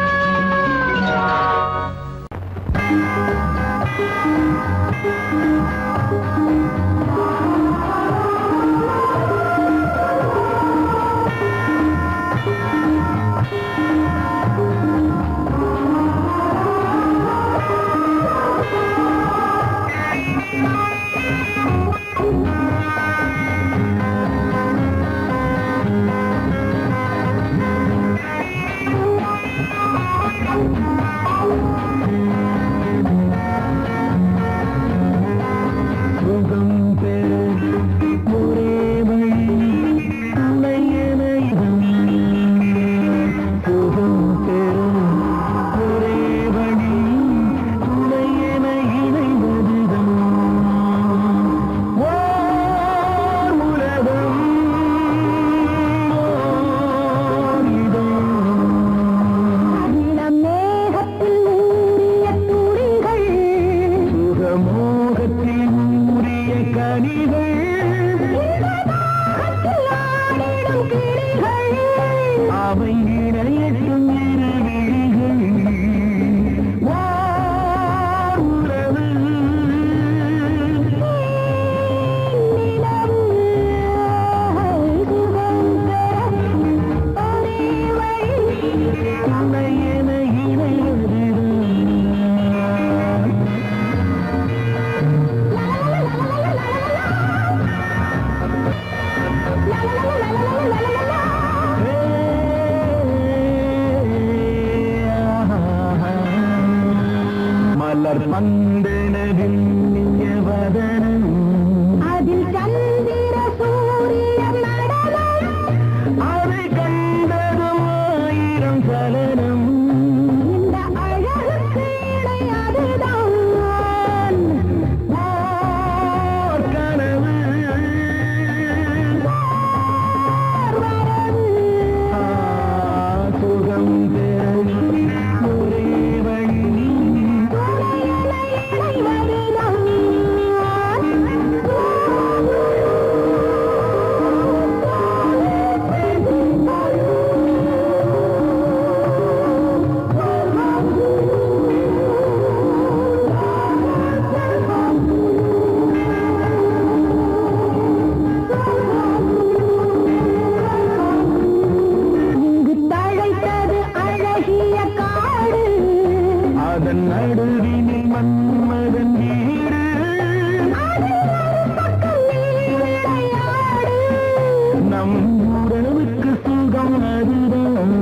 மலர் பந்தனவில் வதனம் அதில் சந்திர சூரிய நடனம் அதை கண்டதும் ஆயிரம் சலனம். இந்த அழகுக்கு இணை அதுதான் ஓர் கனவு சுகம் பெறும் ஒரே வழி அதன் நடுவினில் மன்மதன் வீடு நம் உறவுக்கு சுகம் அதுதான்.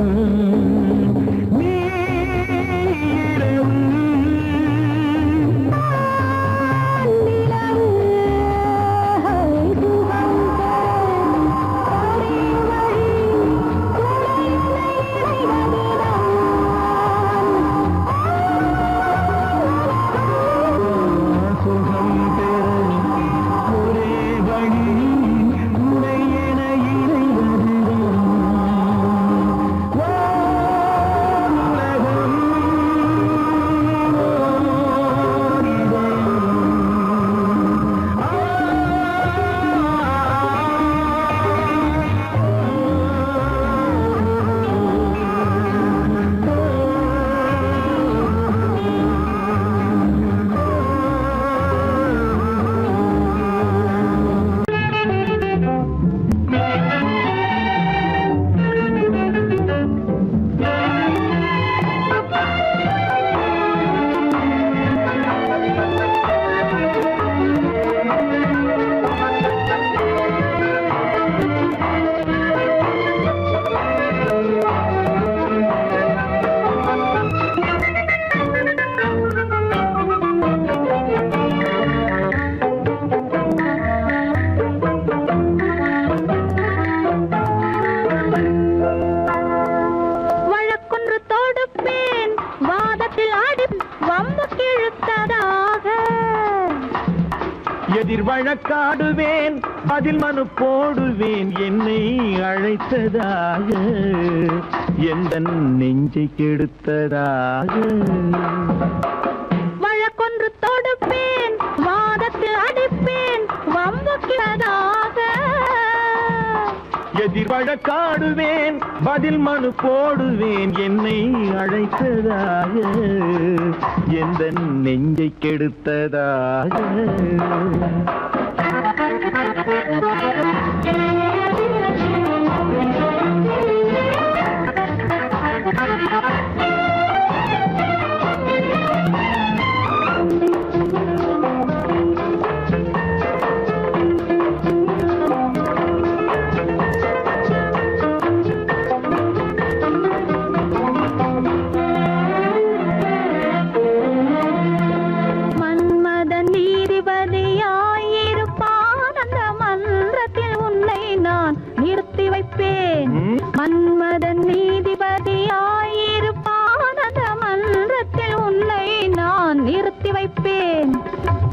எதிர் வழக்காடுவேன் பதில் மனு போடுவேன் என்னை அழைத்ததாக எந்த நெஞ்சை கெடுத்ததாக வழக்கொன்று தொடுப்பேன் வாதத்தில் அடிப்பேன் வம்புக்கிறதாக எதிர் வழக்காடுவேன் பதில் மனு போடுவேன் என்னை அழைத்ததாக எந்த நெஞ்சை கெடுத்ததாக மன்மதன் நீதிபதியாயிருப்பான் அந்த மன்றத்தில் உன்னை நான் நிறுத்தி வைப்பேன் மன்மதன் நீதிபதியாயிருப்பான் அந்த மன்றத்தில் உன்னை நான் நிறுத்தி வைப்பேன்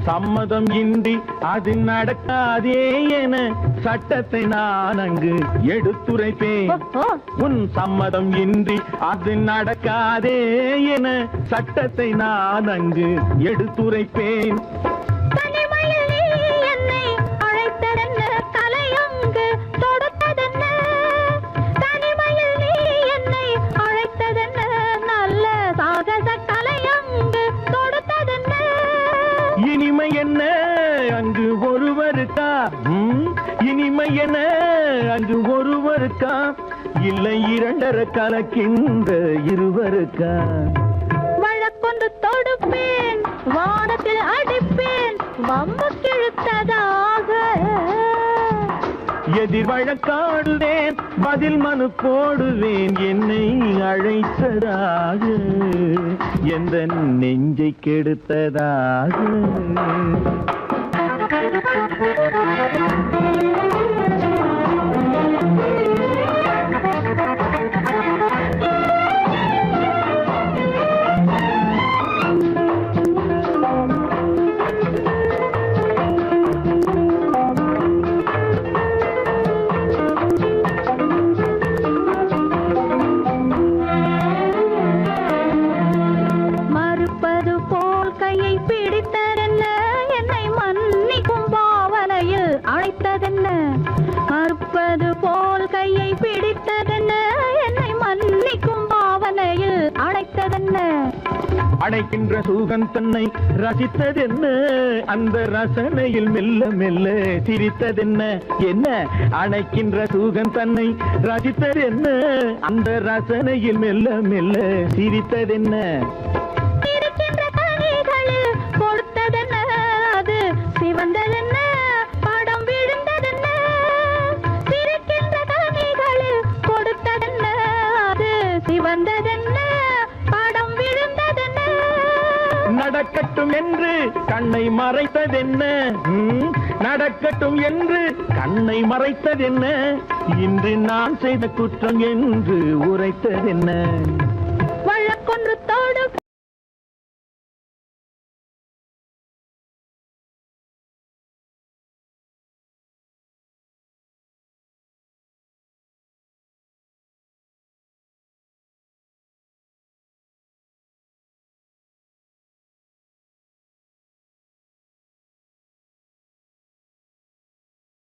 சம்மதம் இன்றி அது நடக்காதே என சட்டத்தை நான் அங்கு எடுத்துரைப்பேன் உன் சம்மதம் இன்றி அது நடக்காதே என சட்டத்தை நான் அங்கு எடுத்துரைப்பேன் தனிமையில் நீ என்னை அழைத்ததென்ன தலையங்கு தொடுத்ததென்ன தனிமையில் நீ என்னை அழைத்ததென்ன நல்ல சாகச தலையங்கு தொடுத்ததென்ன இனிமை என்ன அங்கு ஒருவருக்கா இனிமை என்ன அங்கு ஒருவருக்கா இல்லை இரண்டரை கலக்கின்ற இருவருக்கா வழக்கொன்று தொடுப்பேன் வானத்தில் அடிப்பேன் வம்பு கிழுத்ததாக எதிர் வழக்காடுவேன் பதில் மனு போடுவேன் என்னை அழைத்ததாக எந்த நெஞ்சை கெடுத்ததாக மறுப்பது போல் கையை பிடித்ததென்ன என்னை மன்னிக்கும் பாவனையில் அழைத்ததென்ன மறுப்பது போல் கையை பிடித்ததென்ன என்னை மன்னிக்கும் பாவனையில் அழைத்ததென்ன அடைக்கின்ற சூகன் தன்னை ரசித்ததென்ன அந்த ரசனையில் மெல்ல மெல்ல சிரித்ததென்ன என்ன அணைக்கின்ற சூகன் தன்னை ரசித்ததென்ன அந்த ரசனையில் மெல்ல மெல்ல சிரித்ததென்ன இருக்கின்ற கனிகளில் கொடுத்ததென்ன அது சிவந்ததென்ன படம் விழுந்ததென்ன இருக்கின்ற கனிகளில் கொடுத்ததென்ன அது சிவந்ததென்ன படம் விழுந்ததென்ன நடக்கட்டும் என்று கண்ணை மறைத்ததென்ன நடக்கட்டும் என்று கண்ணை மறைத்ததென்ன இன்று நான் செய்த குற்றம் என்று உரைத்ததென்ன வழக்கொன்று தொடு